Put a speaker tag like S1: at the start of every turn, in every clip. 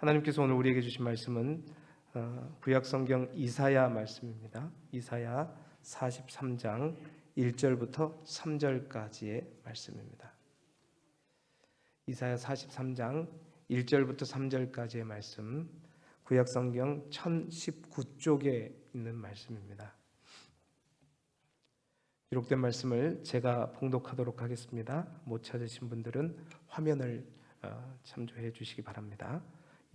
S1: 하나님께서 오늘 우리에게 주신 말씀은 구약성경 이사야 말씀입니다. 이사야 43장 1절부터 3절까지의 말씀입니다. 이사야 43장 1절부터 3절까지의 말씀, 구약성경 1019쪽에 있는 말씀입니다. 기록된 말씀을 제가 봉독하도록 하겠습니다. 못 찾으신 분들은 화면을 참조해 주시기 바랍니다.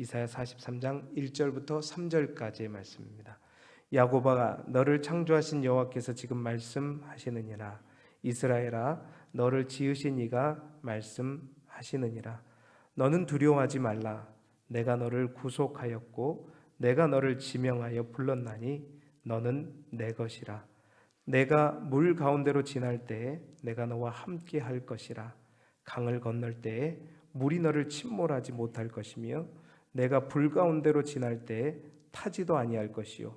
S1: 이사야 43장 1절부터 3절까지의 말씀입니다. 야곱아, 너를 창조하신 여호와께서 지금 말씀하시느니라. 이스라엘아, 너를 지으신 이가 말씀하시느니라. 너는 두려워하지 말라. 내가 너를 구속하였고 내가 너를 지명하여 불렀나니 너는 내 것이라. 내가 물 가운데로 지날 때에 내가 너와 함께 할 것이라. 강을 건널 때에 물이 너를 침몰하지 못할 것이며 내가 불 가운데로 지날 때에 타지도 아니할 것이요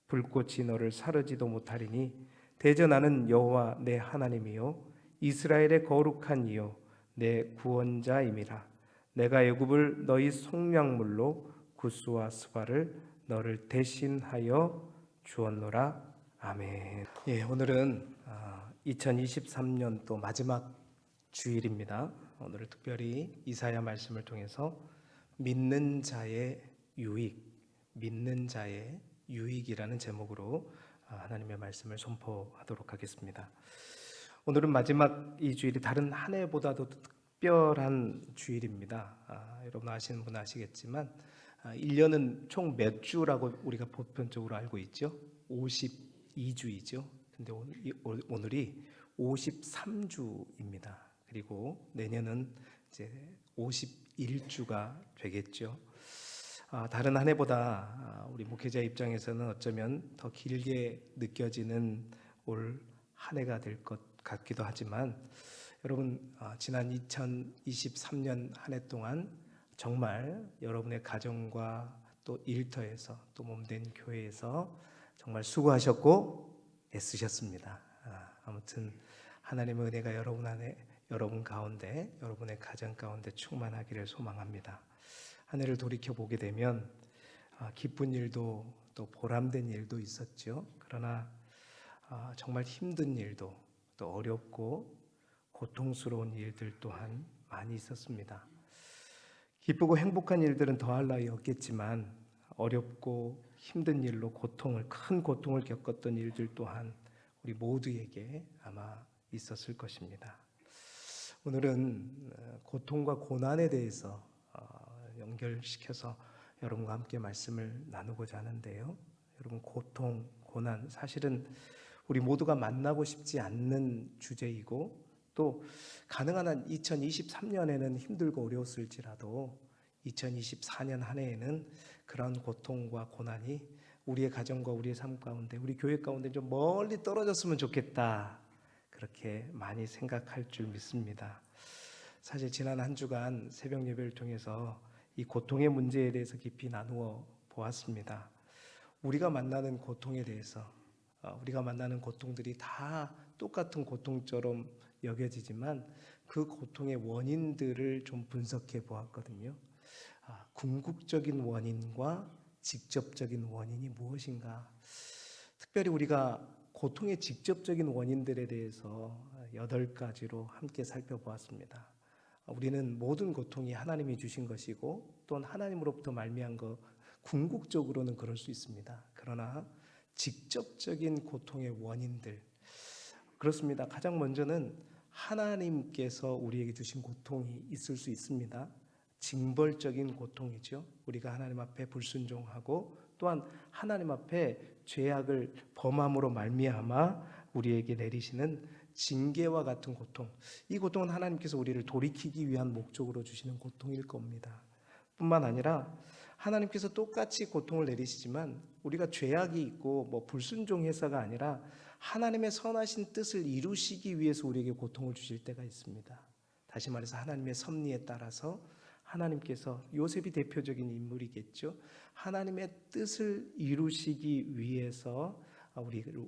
S1: 불꽃이 너를 사르지도 못하리니 대저 나는 여호와 내 하나님이요 이스라엘의 거룩한 이요 내 구원자임이라. 내가 애굽을 너희 속량물로 구스와 스바를 너를 대신하여 주었노라. 아멘. 오늘은 2023년 또 마지막 주일입니다. 오늘 특별히 이사야 말씀을 통해서 믿는 자의 유익, 믿는 자의 유익이라는 제목으로 하나님의 말씀을 선포하도록 하겠습니다. 오늘은 마지막 이 주일이 다른 한 해보다도 특별한 주일입니다. 여러분 아시는 분 아시겠지만 1년은 총 몇 주라고 우리가 보편적으로 알고 있죠? 52주이죠. 근데 오늘이 53주입니다. 그리고 내년은 이제 51주가 되겠죠. 다른 한 해보다 우리 목회자 입장에서는 어쩌면 더 길게 느껴지는 올 한 해가 될 것 같기도 하지만 여러분 지난 2023년 한 해 동안 정말 여러분의 가정과 또 일터에서 또 몸된 교회에서 정말 수고하셨고 애쓰셨습니다. 아무튼 하나님의 은혜가 여러분 안에, 여러분 가운데, 여러분의 가정 가운데 충만하기를 소망합니다. 한 해를 돌이켜 보게 되면 기쁜 일도 또 보람된 일도 있었죠. 그러나 정말 힘든 일도 또 어렵고 고통스러운 일들 또한 많이 있었습니다. 기쁘고 행복한 일들은 더할 나위 없겠지만 어렵고 힘든 일로 큰 고통을 겪었던 일들 또한 우리 모두에게 아마 있었을 것입니다. 오늘은 고통과 고난에 대해서 연결시켜서 여러분과 함께 말씀을 나누고자 하는데요. 여러분, 고통, 고난, 사실은 우리 모두가 만나고 싶지 않는 주제이고 또 가능한 한 2023년에는 힘들고 어려웠을지라도 2024년 한 해에는 그런 고통과 고난이 우리의 가정과 우리의 삶 가운데, 우리 교회 가운데 좀 멀리 떨어졌으면 좋겠다, 그렇게 많이 생각할 줄 믿습니다. 사실 지난 한 주간 새벽 예배를 통해서 이 고통의 문제에 대해서 깊이 나누어 보았습니다. 우리가 만나는 고통에 대해서, 우리가 만나는 고통들이 다 똑같은 고통처럼 여겨지지만 그 고통의 원인들을 좀 분석해 보았거든요. 궁극적인 원인과 직접적인 원인이 무엇인가? 특별히 우리가 고통의 직접적인 원인들에 대해서 8가지로 함께 살펴보았습니다. 우리는 모든 고통이 하나님이 주신 것이고 또한 하나님으로부터 말미암은 것, 궁극적으로는 그럴 수 있습니다. 그러나 직접적인 고통의 원인들, 그렇습니다. 가장 먼저는 하나님께서 우리에게 주신 고통이 있을 수 있습니다. 징벌적인 고통이죠. 우리가 하나님 앞에 불순종하고 또한 하나님 앞에 죄악을 범함으로 말미암아 우리에게 내리시는 징계와 같은 고통, 이 고통은 하나님께서 우리를 돌이키기 위한 목적으로 주시는 고통일 겁니다. 뿐만 아니라 하나님께서 똑같이 고통을 내리시지만 우리가 죄악이 있고 불순종해서가 아니라 하나님의 선하신 뜻을 이루시기 위해서 우리에게 고통을 주실 때가 있습니다. 다시 말해서 하나님의 섭리에 따라서 하나님께서, 요셉이 대표적인 인물이겠죠, 하나님의 뜻을 이루시기 위해서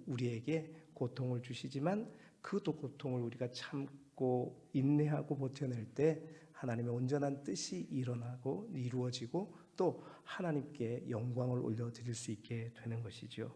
S1: 우리에게 고통을 주시지만 그 고통을 우리가 참고 인내하고 버텨낼 때 하나님의 온전한 뜻이 일어나고 이루어지고 또 하나님께 영광을 올려드릴 수 있게 되는 것이죠.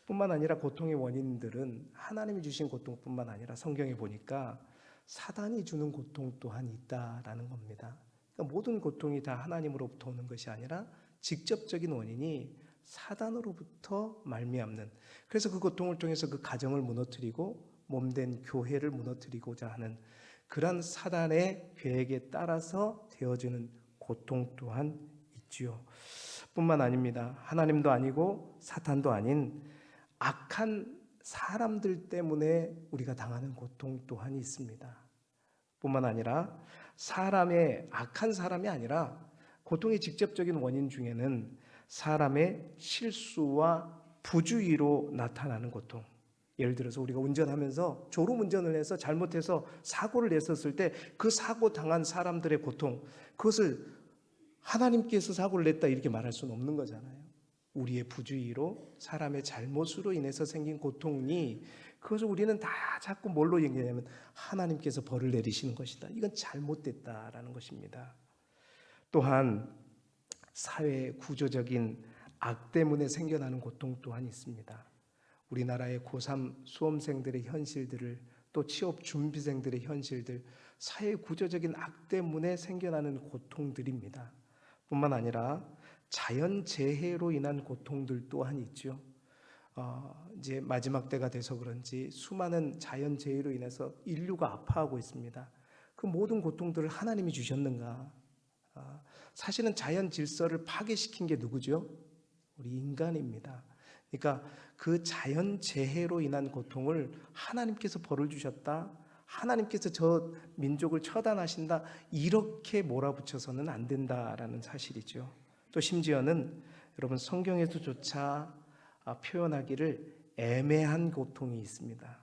S1: 뿐만 아니라 고통의 원인들은 하나님이 주신 고통뿐만 아니라 성경에 보니까 사단이 주는 고통 또한 있다라는 겁니다. 그러니까 모든 고통이 다 하나님으로부터 오는 것이 아니라 직접적인 원인이 사단으로부터 말미암는, 그래서 그 고통을 통해서 그 가정을 무너뜨리고 몸된 교회를 무너뜨리고자 하는 그런 사단의 계획에 따라서 되어지는 고통 또한 있지요. 뿐만 아닙니다. 하나님도 아니고 사탄도 아닌 악한 사람들 때문에 우리가 당하는 고통 또한 있습니다. 뿐만 아니라 악한 사람이 아니라 고통의 직접적인 원인 중에는 사람의 실수와 부주의로 나타나는 고통. 예를 들어서 우리가 운전하면서 졸음운전을 해서 잘못해서 사고를 냈었을 때 그 사고 당한 사람들의 고통, 그것을 하나님께서 사고를 냈다 이렇게 말할 수는 없는 거잖아요. 우리의 부주의로 사람의 잘못으로 인해서 생긴 고통이, 그것을 우리는 다 자꾸 뭘로 얘기하냐면 하나님께서 벌을 내리시는 것이다. 이건 잘못됐다라는 것입니다. 또한 사회 구조적인 악 때문에 생겨나는 고통 또한 있습니다. 우리나라의 고3 수험생들의 현실들을, 또 취업 준비생들의 현실들, 사회 구조적인 악 때문에 생겨나는 고통들입니다. 뿐만 아니라 자연재해로 인한 고통들 또한 있죠. 이제 마지막 때가 돼서 그런지 수많은 자연재해로 인해서 인류가 아파하고 있습니다. 그 모든 고통들을 하나님이 주셨는가? 사실은 자연 질서를 파괴시킨 게 누구죠? 우리 인간입니다. 그러니까 그 자연재해로 인한 고통을 하나님께서 벌을 주셨다, 하나님께서 저 민족을 처단하신다, 이렇게 몰아붙여서는 안 된다라는 사실이죠. 또 심지어는 여러분 성경에서조차 표현하기를 애매한 고통이 있습니다.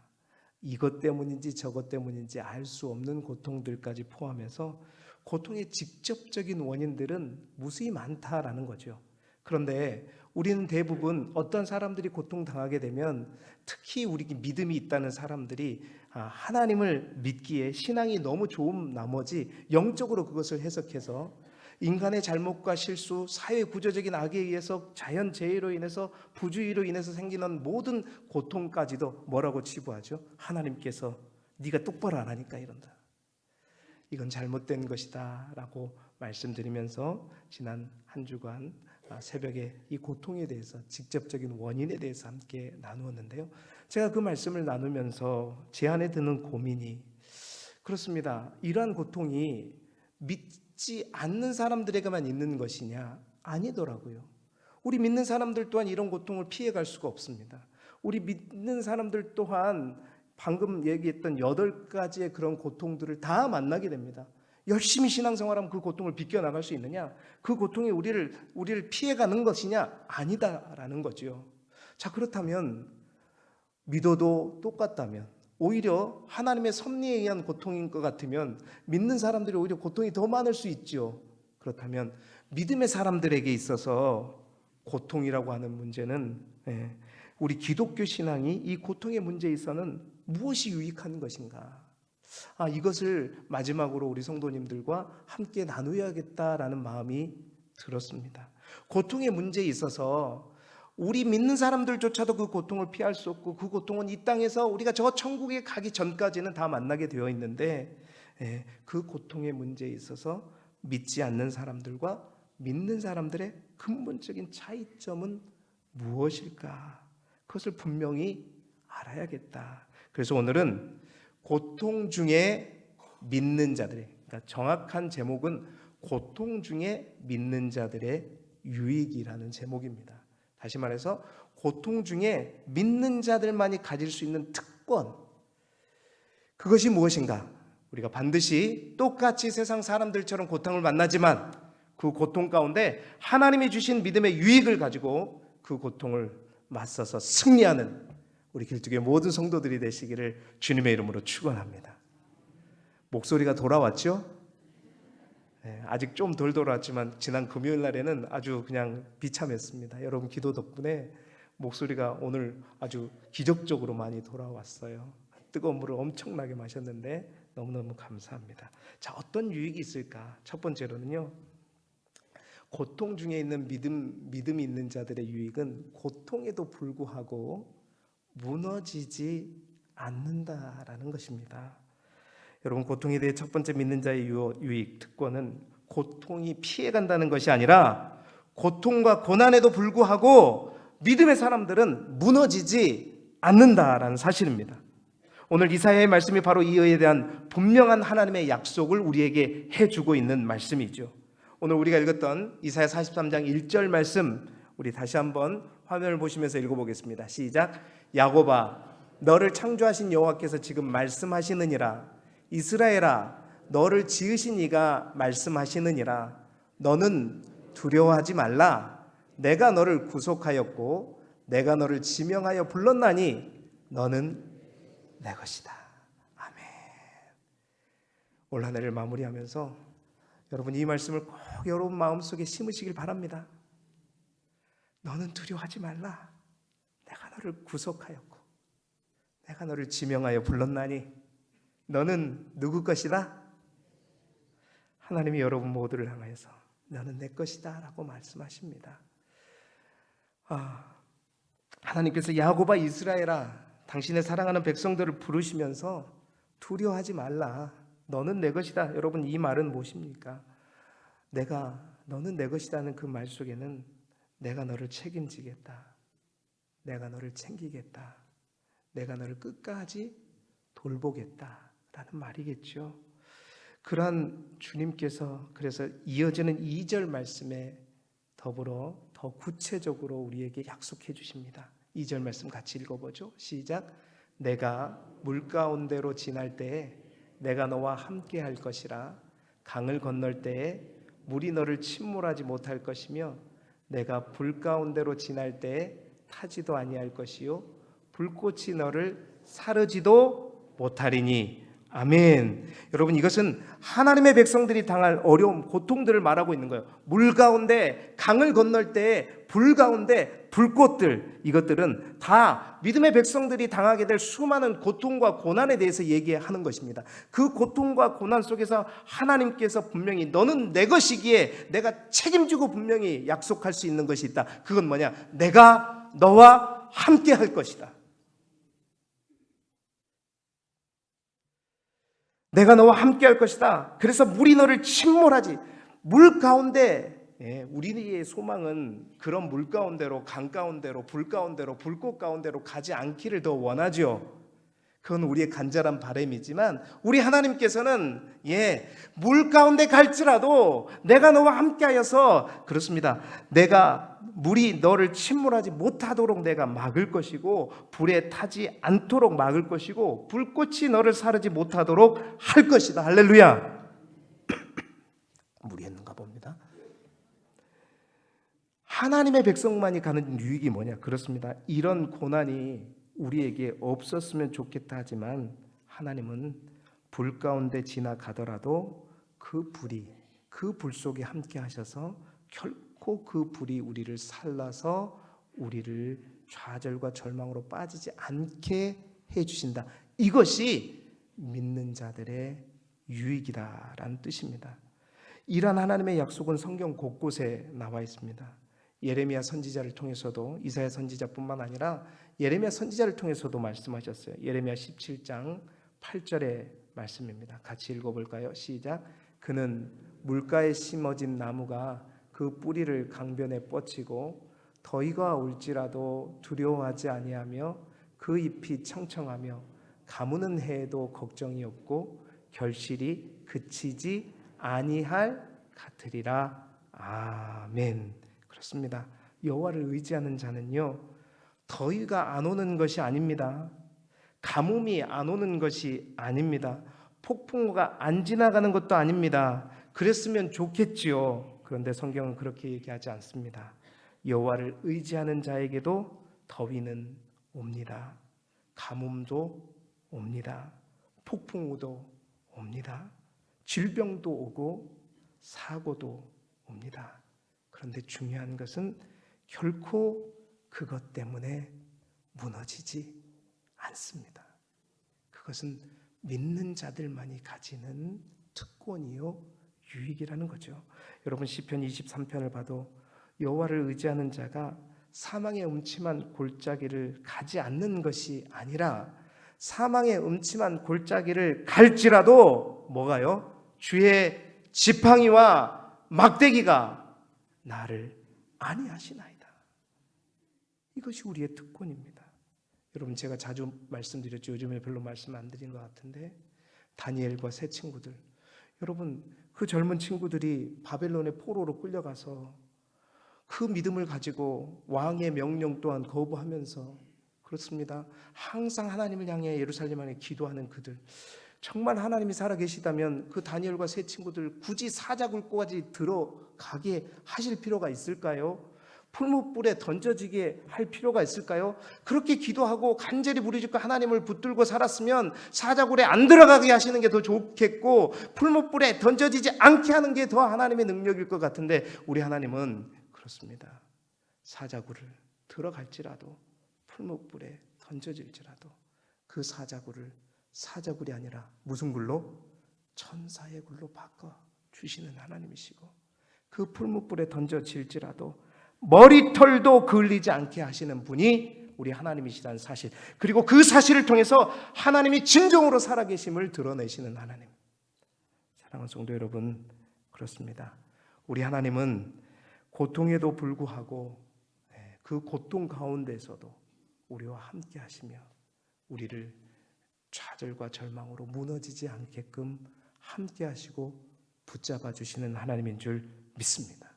S1: 이것 때문인지 저것 때문인지 알 수 없는 고통들까지 포함해서 고통의 직접적인 원인들은 무수히 많다라는 거죠. 그런데 우리는 대부분 어떤 사람들이 고통당하게 되면, 특히 우리 믿음이 있다는 사람들이 하나님을 믿기에 신앙이 너무 좋은 나머지 영적으로 그것을 해석해서 인간의 잘못과 실수, 사회 구조적인 악에 의해서 자연재해로 인해서 부주의로 인해서 생기는 모든 고통까지도 뭐라고 치부하죠? 하나님께서 네가 똑바로 안 하니까 이런다, 이건 잘못된 것이다 라고 말씀드리면서 지난 한 주간 새벽에 이 고통에 대해서, 직접적인 원인에 대해서 함께 나누었는데요. 제가 그 말씀을 나누면서 제 안에 드는 고민이 그렇습니다. 이러한 고통이 믿지 않는 사람들에게만 있는 것이냐? 아니더라고요. 우리 믿는 사람들 또한 이런 고통을 피해갈 수가 없습니다. 우리 믿는 사람들 또한 방금 얘기했던 8가지의 그런 고통들을 다 만나게 됩니다. 열심히 신앙생활하면 그 고통을 비껴나갈 수 있느냐? 그 고통이 우리를 피해가는 것이냐? 아니다라는 거죠. 자, 그렇다면 믿어도 똑같다면, 오히려 하나님의 섭리에 의한 고통인 것 같으면 믿는 사람들이 오히려 고통이 더 많을 수 있죠. 그렇다면 믿음의 사람들에게 있어서 고통이라고 하는 문제는, 우리 기독교 신앙이 이 고통의 문제에 있어서는 무엇이 유익한 것인가? 이것을 마지막으로 우리 성도님들과 함께 나누어야겠다라는 마음이 들었습니다. 고통의 문제에 있어서 우리 믿는 사람들조차도 그 고통을 피할 수 없고, 그 고통은 이 땅에서 우리가 저 천국에 가기 전까지는 다 만나게 되어 있는데, 그 고통의 문제에 있어서 믿지 않는 사람들과 믿는 사람들의 근본적인 차이점은 무엇일까? 그것을 분명히 알아야겠다. 그래서 오늘은 고통 중에 믿는 자들의, 그러니까 정확한 제목은 고통 중에 믿는 자들의 유익이라는 제목입니다. 다시 말해서 고통 중에 믿는 자들만이 가질 수 있는 특권, 그것이 무엇인가? 우리가 반드시 똑같이 세상 사람들처럼 고통을 만나지만 그 고통 가운데 하나님이 주신 믿음의 유익을 가지고 그 고통을 맞서서 승리하는 우리 길쭉의 모든 성도들이 되시기를 주님의 이름으로 축원합니다. 목소리가 돌아왔죠? 아직 좀 덜 돌아왔지만 지난 금요일 날에는 아주 그냥 비참했습니다. 여러분 기도 덕분에 목소리가 오늘 아주 기적적으로 많이 돌아왔어요. 뜨거운 물을 엄청나게 마셨는데 너무너무 감사합니다. 자, 어떤 유익이 있을까? 첫 번째로는요, 고통 중에 있는 믿음이 있는 자들의 유익은 고통에도 불구하고 무너지지 않는다라는 것입니다. 여러분, 고통에 대해 첫 번째 믿는 자의 유익, 특권은 고통이 피해간다는 것이 아니라 고통과 고난에도 불구하고 믿음의 사람들은 무너지지 않는다라는 사실입니다. 오늘 이사야의 말씀이 바로 이에 대한 분명한 하나님의 약속을 우리에게 해주고 있는 말씀이죠. 오늘 우리가 읽었던 이사야 43장 1절 말씀, 우리 다시 한번 화면을 보시면서 읽어보겠습니다. 시작. 야곱아, 너를 창조하신 여호와께서 지금 말씀하시느니라. 이스라엘아, 너를 지으신 이가 말씀하시느니라. 너는 두려워하지 말라. 내가 너를 구속하였고 내가 너를 지명하여 불렀나니 너는 내 것이다. 아멘. 올 한 해를 마무리하면서 여러분, 이 말씀을 꼭 여러분 마음속에 심으시길 바랍니다. 너는 두려워하지 말라. 내가 너를 구속하였고 내가 너를 지명하여 불렀나니 너는 누구 것이다? 하나님이 여러분 모두를 향하여서 너는 내 것이다 라고 말씀하십니다. 하나님께서 야곱아, 이스라엘아, 당신의 사랑하는 백성들을 부르시면서 두려워하지 말라. 너는 내 것이다. 여러분, 이 말은 무엇입니까? 너는 내 것이다는 그 말 속에는 내가 너를 책임지겠다. 내가 너를 챙기겠다. 내가 너를 끝까지 돌보겠다 라는 말이겠죠. 그러한 주님께서 그래서 이어지는 2절 말씀에 더불어 더 구체적으로 우리에게 약속해 주십니다. 2절 말씀 같이 읽어보죠. 시작. 내가 물 가운데로 지날 때에 내가 너와 함께 할 것이라. 강을 건널 때에 물이 너를 침몰하지 못할 것이며 내가 불 가운데로 지날 때에 타지도 아니할 것이요 불꽃이 너를 사르지도 못하리니. 아멘. 여러분, 이것은 하나님의 백성들이 당할 어려움, 고통들을 말하고 있는 거예요. 물 가운데, 강을 건널 때에 불 가운데 불꽃들, 이것들은 다 믿음의 백성들이 당하게 될 수많은 고통과 고난에 대해서 얘기하는 것입니다. 그 고통과 고난 속에서 하나님께서 분명히 너는 내 것이기에 내가 책임지고 분명히 약속할 수 있는 것이 있다. 그건 뭐냐? 내가 너와 함께 할 것이다. 내가 너와 함께 할 것이다. 그래서 물이 너를 침몰하지. 물 가운데, 우리의 소망은 그런 물 가운데로, 강 가운데로, 불 가운데로, 불꽃 가운데로 가지 않기를 더 원하죠. 그건 우리의 간절한 바람이지만 우리 하나님께서는 물 가운데 갈지라도 내가 너와 함께하여서, 그렇습니다, 내가 물이 너를 침몰하지 못하도록 내가 막을 것이고 불에 타지 않도록 막을 것이고 불꽃이 너를 사르지 못하도록 할 것이다. 할렐루야. 무리했는가 봅니다. 하나님의 백성만이 가는 유익이 뭐냐? 그렇습니다. 이런 고난이 우리에게 없었으면 좋겠다 하지만 하나님은 불 가운데 지나가더라도 그 불 속에 함께 하셔서 결코 그 불이 우리를 살라서 우리를 좌절과 절망으로 빠지지 않게 해주신다. 이것이 믿는 자들의 유익이다라는 뜻입니다. 이러한 하나님의 약속은 성경 곳곳에 나와 있습니다. 예레미야 선지자를 통해서도, 이사야 선지자뿐만 아니라 예레미야 선지자를 통해서도 말씀하셨어요. 예레미야 17장 8절의 말씀입니다. 같이 읽어볼까요? 시작. 그는 물가에 심어진 나무가 그 뿌리를 강변에 뻗치고 더위가 올지라도 두려워하지 아니하며 그 잎이 청청하며 가무는 해에도 걱정이 없고 결실이 그치지 아니할 같으리라. 아멘. 그렇습니다. 여호와를 의지하는 자는요, 더위가 안 오는 것이 아닙니다. 가뭄이 안 오는 것이 아닙니다. 폭풍우가 안 지나가는 것도 아닙니다. 그랬으면 좋겠지요. 그런데 성경은 그렇게 얘기하지 않습니다. 여호와를 의지하는 자에게도 더위는 옵니다. 가뭄도 옵니다. 폭풍우도 옵니다. 질병도 오고 사고도 옵니다. 그런데 중요한 것은 결코 그것 때문에 무너지지 않습니다. 그것은 믿는 자들만이 가지는 특권이요 유익이라는 거죠. 여러분 시편 23편을 봐도 여호와를 의지하는 자가 사망의 음침한 골짜기를 가지 않는 것이 아니라 사망의 음침한 골짜기를 갈지라도 뭐가요? 주의 지팡이와 막대기가 나를 안위하시나이다. 이것이 우리의 특권입니다. 여러분 제가 자주 말씀드렸죠. 요즘에 별로 말씀 안 드린 것 같은데 다니엘과 세 친구들, 여러분 그 젊은 친구들이 바벨론의 포로로 끌려가서 그 믿음을 가지고 왕의 명령 또한 거부하면서, 그렇습니다, 항상 하나님을 향해 예루살렘 안에 기도하는 그들, 정말 하나님이 살아계시다면 그 다니엘과 세 친구들 굳이 사자굴까지 들어가게 하실 필요가 있을까요? 풀무불에 던져지게 할 필요가 있을까요? 그렇게 기도하고 간절히 부르짖고 하나님을 붙들고 살았으면 사자굴에 안 들어가게 하시는 게 더 좋겠고 풀무불에 던져지지 않게 하는 게 더 하나님의 능력일 것 같은데, 우리 하나님은 그렇습니다. 사자굴을 들어갈지라도 풀무불에 던져질지라도 그 사자굴을 사자굴이 아니라 무슨 굴로? 천사의 굴로 바꿔 주시는 하나님이시고, 그 풀무불에 던져질지라도 머리털도 그을리지 않게 하시는 분이 우리 하나님이시라는 사실, 그리고 그 사실을 통해서 하나님이 진정으로 살아계심을 드러내시는 하나님. 사랑하는 성도 여러분, 그렇습니다. 우리 하나님은 고통에도 불구하고 그 고통 가운데서도 우리와 함께 하시며 우리를 좌절과 절망으로 무너지지 않게끔 함께 하시고 붙잡아 주시는 하나님인 줄 믿습니다.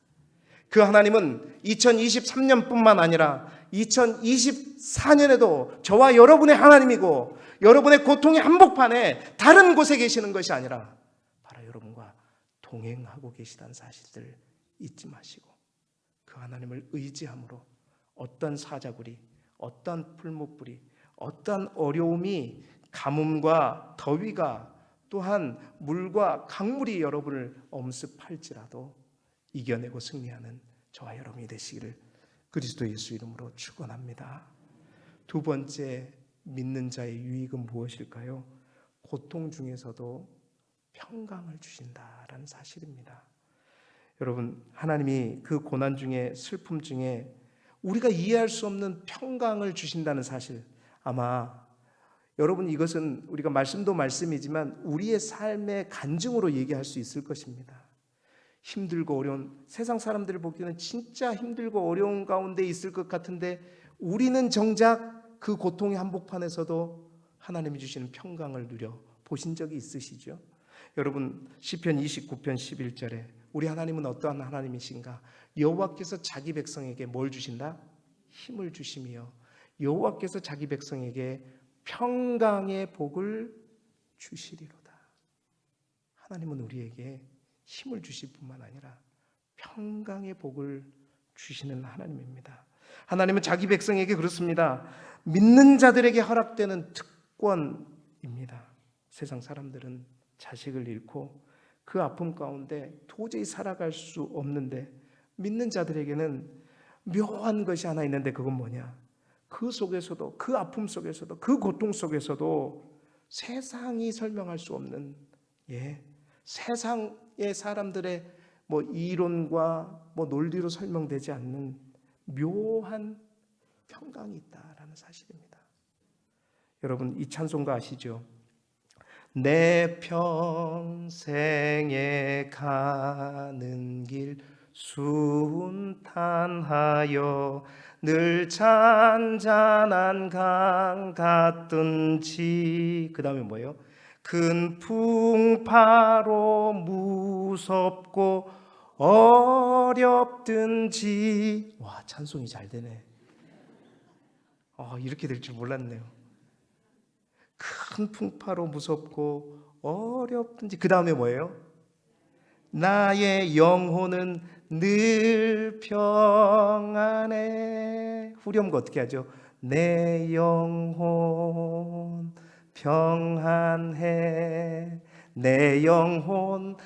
S1: 그 하나님은 2023년뿐만 아니라 2024년에도 저와 여러분의 하나님이고, 여러분의 고통의 한복판에 다른 곳에 계시는 것이 아니라 바로 여러분과 동행하고 계시다는 사실들 잊지 마시고, 그 하나님을 의지함으로 어떤 사자굴이, 어떤 풀무불이, 어떤 어려움이, 가뭄과 더위가, 또한 물과 강물이 여러분을 엄습할지라도 이겨내고 승리하는 저와 여러분이 되시기를 그리스도 예수 이름으로 축원합니다. 두 번째, 믿는 자의 유익은 무엇일까요? 고통 중에서도 평강을 주신다라는 사실입니다. 여러분, 하나님이 그 고난 중에, 슬픔 중에 우리가 이해할 수 없는 평강을 주신다는 사실, 아마 여러분 이것은 우리가 말씀도 말씀이지만 우리의 삶의 간증으로 얘기할 수 있을 것입니다. 힘들고 어려운, 세상 사람들을 보기에는 진짜 힘들고 어려운 가운데 있을 것 같은데 우리는 정작 그 고통의 한복판에서도 하나님이 주시는 평강을 누려 보신 적이 있으시죠? 여러분 시편 29편 11절에 우리 하나님은 어떠한 하나님이신가? 여호와께서 자기 백성에게 뭘 주신다? 힘을 주시며 여호와께서 자기 백성에게 평강의 복을 주시리로다. 하나님은 우리에게 힘을 주실 뿐만 아니라 평강의 복을 주시는 하나님입니다. 하나님은 자기 백성에게 그렇습니다. 믿는 자들에게 허락되는 특권입니다. 세상 사람들은 자식을 잃고 그 아픔 가운데 도저히 살아갈 수 없는데, 믿는 자들에게는 묘한 것이 하나 있는데, 그건 뭐냐? 그 속에서도, 그 아픔 속에서도, 그 고통 속에서도 세상이 설명할 수 없는, 세상의 사람들의 이론과 논리로 설명되지 않는 묘한 평강이 있다라는 사실입니다. 여러분 이 찬송가 아시죠? 내 평생에 가는 길 순탄하여 늘 잔잔한 강 같든지, 그 다음에 뭐예요? 큰 풍파로 무섭고 어렵든지. 와, 찬송이 잘 되네. 이렇게 될 줄 몰랐네요. 큰 풍파로 무섭고 어렵든지, 그 다음에 뭐예요? 나의 영혼은 늘 평안해. 후렴구 어떻게 하죠? 내 영혼 평안해. 내 영혼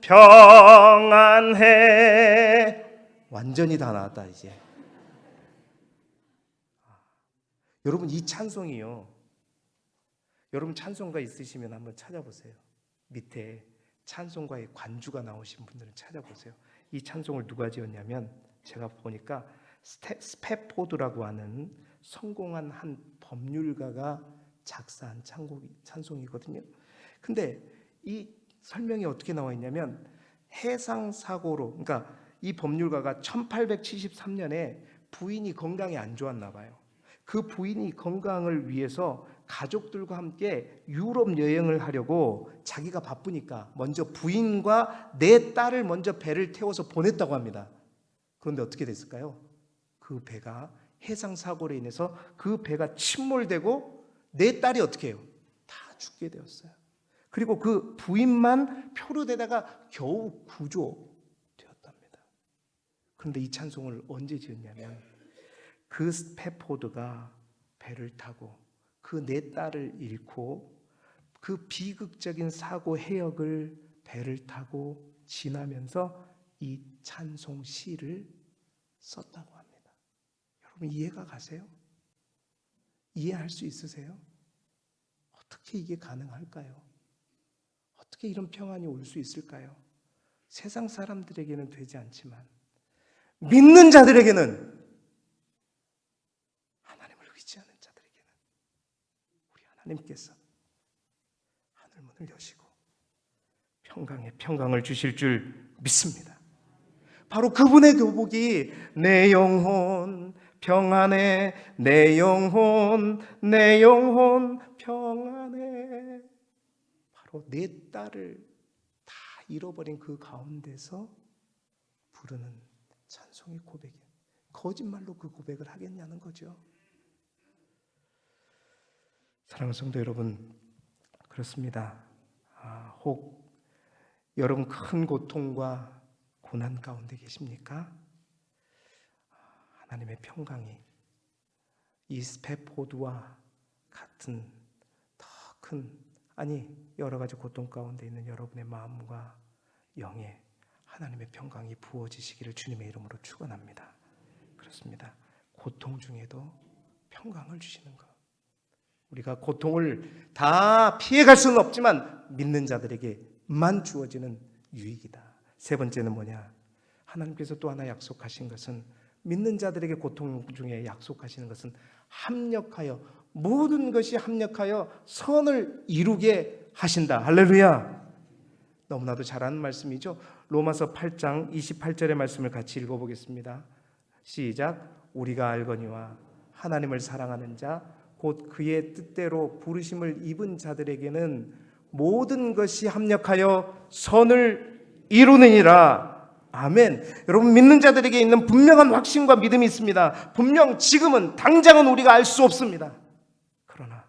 S1: 평안해. 완전히 다 나왔다 이제. 여러분 이 찬송이요, 여러분 찬송가 있으시면 한번 찾아보세요. 밑에 찬송가의 관주가 나오신 분들은 찾아보세요. 이 찬송을 누가 지었냐면 제가 보니까 스패포드라고 하는 성공한 한 법률가가 작사한 찬송이거든요. 근데 이 설명이 어떻게 나와 있냐면 해상 사고로, 그러니까 이 법률가가 1873년에 부인이 건강이 안 좋았나 봐요. 그 부인이 건강을 위해서 가족들과 함께 유럽 여행을 하려고 자기가 바쁘니까 먼저 부인과 네 딸을 먼저 배를 태워서 보냈다고 합니다. 그런데 어떻게 됐을까요? 그 배가 해상 사고로 인해서 그 배가 침몰되고 네 딸이 어떻게 해요? 다 죽게 되었어요. 그리고 그 부인만 표류되다가 겨우 구조되었답니다. 그런데 이 찬송을 언제 지었냐면 그 스패포드가 배를 타고 그 네 딸을 잃고 그 비극적인 사고 해역을 배를 타고 지나면서 이 찬송 시를 썼다고 합니다. 여러분 이해가 가세요? 이해할 수 있으세요? 어떻게 이게 가능할까요? 어떻게 이런 평안이 올 수 있을까요? 세상 사람들에게는 되지 않지만 믿는 자들에게는, 하나님을 의지하는 자들에게는 우리 하나님께서 하늘문을 여시고 평강에 평강을 주실 줄 믿습니다. 바로 그분의 교복이 내 영혼 평안해, 내 영혼 평안해. 바로 내 딸을 다 잃어버린 그 가운데서 부르는 찬송의 고백이에요. 거짓말로 그 고백을 하겠냐는 거죠. 사랑하는 성도 여러분, 그렇습니다. 혹 여러분 큰 고통과 고난 가운데 계십니까? 하나님의 평강이 이 스패포드와 같은 더 큰, 아니 여러 가지 고통 가운데 있는 여러분의 마음과 영에 하나님의 평강이 부어지시기를 주님의 이름으로 축원합니다. 그렇습니다. 고통 중에도 평강을 주시는 것. 우리가 고통을 다 피해갈 수는 없지만 믿는 자들에게만 주어지는 유익이다. 세 번째는 뭐냐? 하나님께서 또 하나 약속하신 것은, 믿는 자들에게 고통 중에 약속하시는 것은 합력하여, 모든 것이 합력하여 선을 이루게 하신다. 할렐루야. 너무나도 잘 아는 말씀이죠. 로마서 8장 28절의 말씀을 같이 읽어보겠습니다. 시작. 우리가 알거니와 하나님을 사랑하는 자 곧 그의 뜻대로 부르심을 입은 자들에게는 모든 것이 합력하여 선을 이루느니라. 아멘. 여러분 믿는 자들에게 있는 분명한 확신과 믿음이 있습니다. 분명 지금은 당장은 우리가 알 수 없습니다. 그러나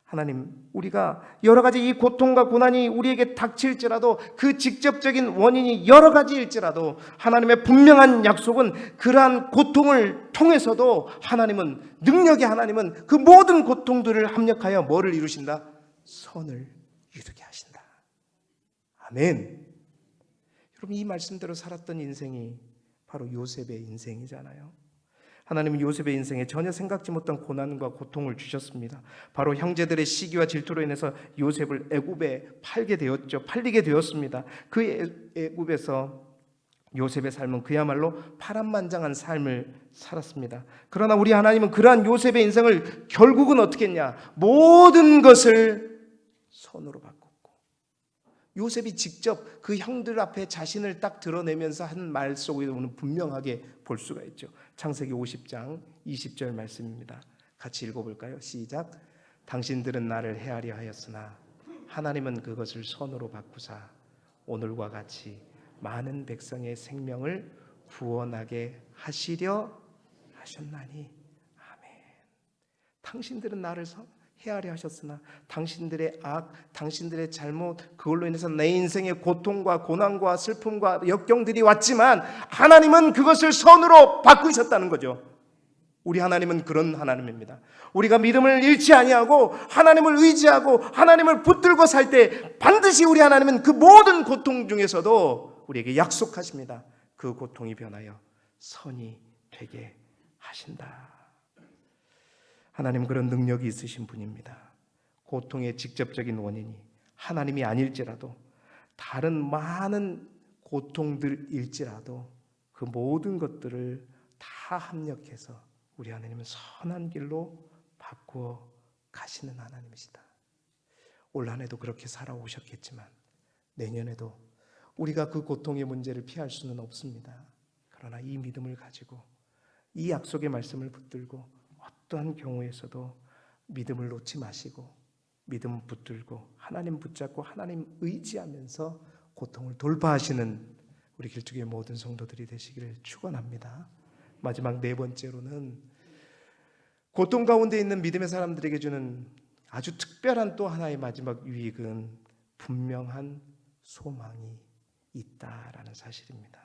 S1: 하나님, 우리가 여러 가지 이 고통과 고난이 우리에게 닥칠지라도 그 직접적인 원인이 여러 가지일지라도 하나님의 분명한 약속은 그러한 고통을 통해서도 하나님은, 능력의 하나님은 그 모든 고통들을 합력하여 뭐를 이루신다? 선을 이루게 하신다. 아멘. 여러분 이 말씀대로 살았던 인생이 바로 요셉의 인생이잖아요. 하나님은 요셉의 인생에 전혀 생각지 못한 고난과 고통을 주셨습니다. 바로 형제들의 시기와 질투로 인해서 요셉을 애굽에 팔리게 되었습니다. 그 애굽에서 요셉의 삶은 그야말로 파란만장한 삶을 살았습니다. 그러나 우리 하나님은 그러한 요셉의 인생을 결국은 어떻게 했냐? 모든 것을 선으로 바꿨고, 요셉이 직접 그 형들 앞에 자신을 딱 드러내면서 한 말 속에는 분명하게 볼 수가 있죠. 창세기 50장 20절 말씀입니다. 같이 읽어볼까요? 시작. 당신들은 나를 해하려 하였으나 하나님은 그것을 선으로 바꾸사 오늘과 같이 많은 백성의 생명을 구원하게 하시려 하셨나니. 아멘. 당신들은 나를 해하려 하셨으나 당신들의 악, 당신들의 잘못, 그걸로 인해서 내 인생의 고통과 고난과 슬픔과 역경들이 왔지만 하나님은 그것을 선으로 바꾸셨다는 거죠. 우리 하나님은 그런 하나님입니다. 우리가 믿음을 잃지 아니하고 하나님을 의지하고 하나님을 붙들고 살 때 반드시 우리 하나님은 그 모든 고통 중에서도 우리에게 약속하십니다. 그 고통이 변하여 선이 되게 하신다. 하나님 그런 능력이 있으신 분입니다. 고통의 직접적인 원인이 하나님이 아닐지라도 다른 많은 고통들일지라도 그 모든 것들을 다 합력해서 우리 하나님은 선한 길로 바꾸어 가시는 하나님이시다. 올 한 해도 그렇게 살아오셨겠지만 내년에도 우리가 그 고통의 문제를 피할 수는 없습니다. 그러나 이 믿음을 가지고 이 약속의 말씀을 붙들고 어떠한 경우에서도 믿음을 놓지 마시고 믿음 붙들고 하나님 붙잡고 하나님 의지하면서 고통을 돌파하시는 우리 길쭉의 모든 성도들이 되시기를 축원합니다. 마지막 네 번째로는 고통 가운데 있는 믿음의 사람들에게 주는 아주 특별한 또 하나의 마지막 유익은 분명한 소망이 있다라는 사실입니다.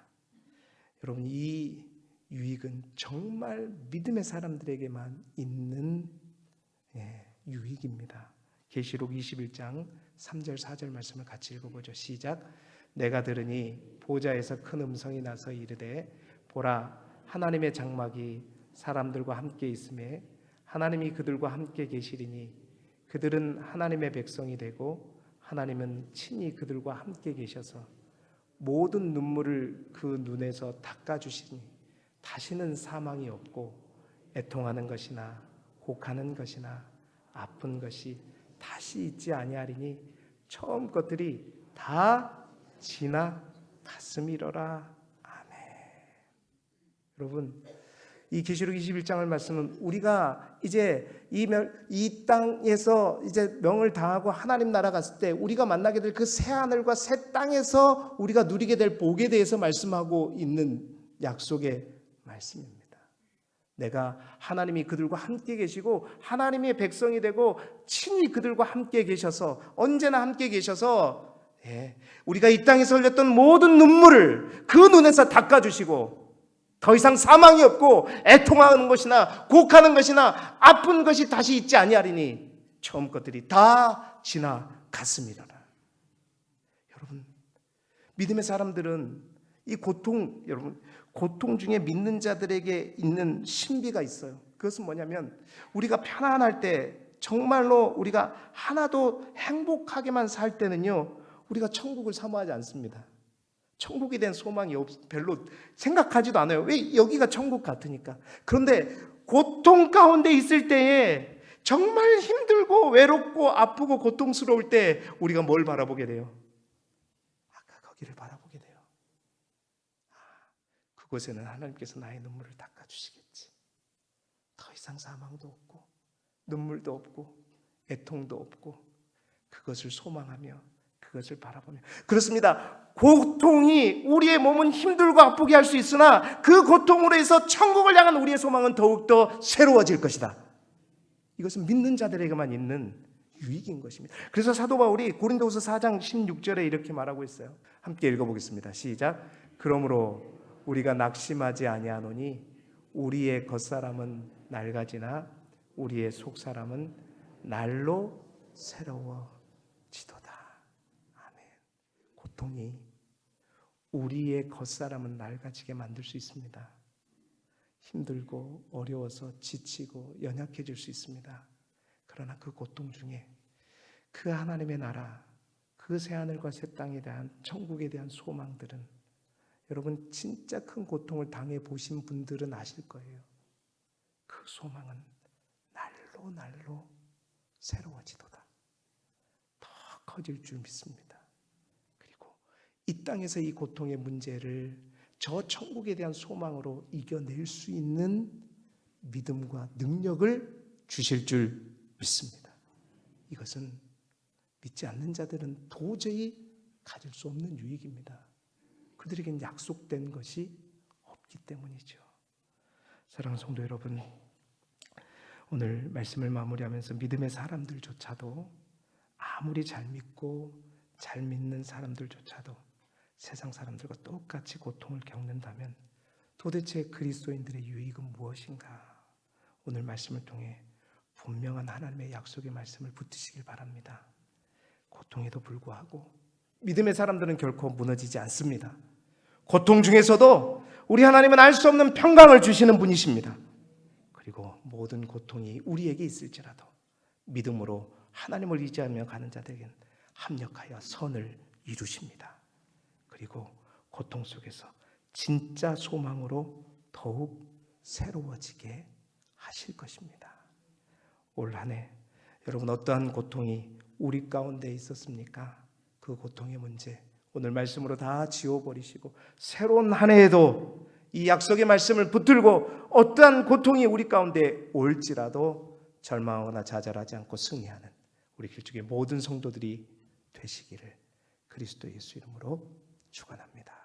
S1: 여러분, 이 유익은 정말 믿음의 사람들에게만 있는 유익입니다. 계시록 21장 3절 4절 말씀을 같이 읽어보죠. 시작. 내가 들으니 보좌에서 큰 음성이 나서 이르되 보라, 하나님의 장막이 사람들과 함께 있음에 하나님이 그들과 함께 계시리니 그들은 하나님의 백성이 되고 하나님은 친히 그들과 함께 계셔서 모든 눈물을 그 눈에서 닦아주시니 다시는 사망이 없고 애통하는 것이나 혹하는 것이나 아픈 것이 다시 있지 아니하리니 처음 것들이 다 지나갔음이로라. 아멘. 여러분, 이 계시록 21장을 말씀은 우리가 이제 이 땅에서 이제 명을 다하고 하나님 나라 갔을 때 우리가 만나게 될 그 새 하늘과 새 땅에서 우리가 누리게 될 복에 대해서 말씀하고 있는 약속의 말씀입니다. 내가 하나님이 그들과 함께 계시고 하나님의 백성이 되고 친히 그들과 함께 계셔서 언제나 함께 계셔서 우리가 이 땅에서 흘렸던 모든 눈물을 그 눈에서 닦아주시고 더 이상 사망이 없고 애통하는 것이나 곡하는 것이나 아픈 것이 다시 있지 아니하리니 처음 것들이 다 지나갔습니다. 여러분, 믿음의 사람들은 이 고통, 여러분, 고통 중에 믿는 자들에게 있는 신비가 있어요. 그것은 뭐냐면 우리가 편안할 때 정말로 우리가 하나도 행복하게만 살 때는요, 우리가 천국을 사모하지 않습니다. 천국에 대한 소망이 별로 생각하지도 않아요. 왜? 여기가 천국 같으니까. 그런데 고통 가운데 있을 때에 정말 힘들고 외롭고 아프고 고통스러울 때 우리가 뭘 바라보게 돼요? 아까 거기를 바라보게 돼요. 그곳에는 하나님께서 나의 눈물을 닦아주시겠지. 더 이상 사망도 없고 눈물도 없고 애통도 없고 그것을 소망하며 그것을 바라보며. 그렇습니다. 고통이 우리의 몸은 힘들고 아프게 할 수 있으나 그 고통으로 해서 천국을 향한 우리의 소망은 더욱더 새로워질 것이다. 이것은 믿는 자들에게만 있는 유익인 것입니다. 그래서 사도 바울이 고린도후서 4장 16절에 이렇게 말하고 있어요. 함께 읽어보겠습니다. 시작. 그러므로 우리가 낙심하지 아니하노니 우리의 겉사람은 낡아지나 우리의 속사람은 날로 새로워지도다. 아멘. 고통이 우리의 겉사람은 낡아지게 만들 수 있습니다. 힘들고 어려워서 지치고 연약해질 수 있습니다. 그러나 그 고통 중에 그 하나님의 나라, 그 새하늘과 새 땅에 대한 천국에 대한 소망들은 여러분 진짜 큰 고통을 당해 보신 분들은 아실 거예요. 그 소망은 날로 새로워지도다. 더 커질 줄 믿습니다. 그리고 이 땅에서 이 고통의 문제를 저 천국에 대한 소망으로 이겨낼 수 있는 믿음과 능력을 주실 줄 믿습니다. 이것은 믿지 않는 자들은 도저히 가질 수 없는 유익입니다. 그들에겐 약속된 것이 없기 때문이죠. 사랑하는 성도 여러분, 오늘 말씀을 마무리하면서 믿음의 사람들조차도 아무리 잘 믿고 잘 믿는 사람들조차도 세상 사람들과 똑같이 고통을 겪는다면 도대체 그리스도인들의 유익은 무엇인가? 오늘 말씀을 통해 분명한 하나님의 약속의 말씀을 붙드시길 바랍니다. 고통에도 불구하고 믿음의 사람들은 결코 무너지지 않습니다. 고통 중에서도 우리 하나님은 알 수 없는 평강을 주시는 분이십니다. 그리고 모든 고통이 우리에게 있을지라도 믿음으로 하나님을 의지하며 가는 자들에게는 합력하여 선을 이루십니다. 그리고 고통 속에서 진짜 소망으로 더욱 새로워지게 하실 것입니다. 올 한 해 여러분 어떠한 고통이 우리 가운데 있었습니까? 그 고통의 문제 오늘 말씀으로 다 지워버리시고 새로운 한 해에도 이 약속의 말씀을 붙들고 어떠한 고통이 우리 가운데 올지라도 절망하거나 좌절하지 않고 승리하는 우리 길쭉의 모든 성도들이 되시기를 그리스도 예수 이름으로 축원합니다.